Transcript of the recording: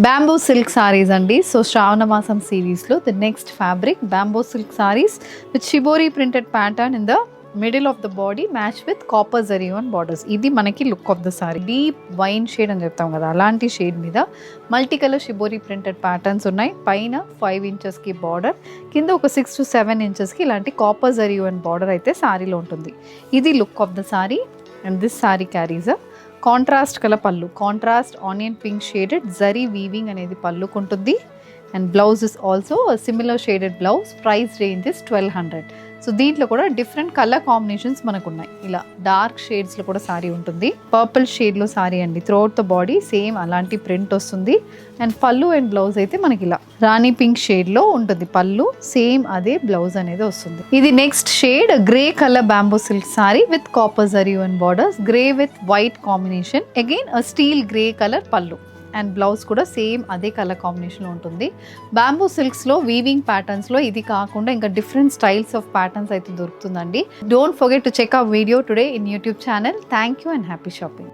Bamboo silk saris అండి. So శ్రావణ మాసం సిరీస్లో the next fabric bamboo silk saris with shibori printed pattern in the middle of the body match with copper zari on borders. ఇది మనకి look of the sorry. Deep wine shade అని చెప్తాం కదా, అలాంటి shade మీద multi colour shibori printed patterns ఉన్నాయి. పైన 5 ఇంచెస్కి బార్డర్, కింద ఒక 6 to 7 ఇంచెస్కి ఇలాంటి కాపర్ జరీ ఆన్ బార్డర్ అయితే సారీలో ఉంటుంది. ఇది look of the sari. And this sari carries a contrast colour pallu, contrast onion pink shaded zari weaving అనేది పళ్ళుకు ఉంటుంది. And blouse is also similar shaded blouse. Price range is 1200. So దీంట్లో కూడా డిఫరెంట్ కలర్ కాంబినేషన్స్ మనకు ఉన్నాయి. ఇలా డార్క్ షేడ్స్లో కూడా సారీ ఉంటుంది. పర్పుల్ షేడ్లో సారీ అండి. త్రూఅవుట్ ద బాడీ సేమ్ అలాంటి ప్రింట్ వస్తుంది. అండ్ పళ్ళు అండ్ బ్లౌజ్ అయితే మనకి ఇలా రాణి పింక్ షేడ్లో ఉంటుంది. పళ్ళు సేమ్ అదే బ్లౌజ్ అనేది వస్తుంది. ఇది next shade grey colour bamboo silk sorry with copper zari and borders. Grey with white combination. Again steel grey colour పళ్ళు అండ్ బ్లౌజ్ కూడా సేమ్ అదే కలర్ కాంబినేషన్లో ఉంటుంది. బ్యాంబూ సిల్క్స్లో వీవింగ్ ప్యాటర్న్స్లో ఇది కాకుండా ఇంకా డిఫరెంట్ స్టైల్స్ ఆఫ్ ప్యాటర్న్స్ అయితే దొరుకుతుందండి. Don't forget to check our video today in YouTube channel. Thank you and happy shopping.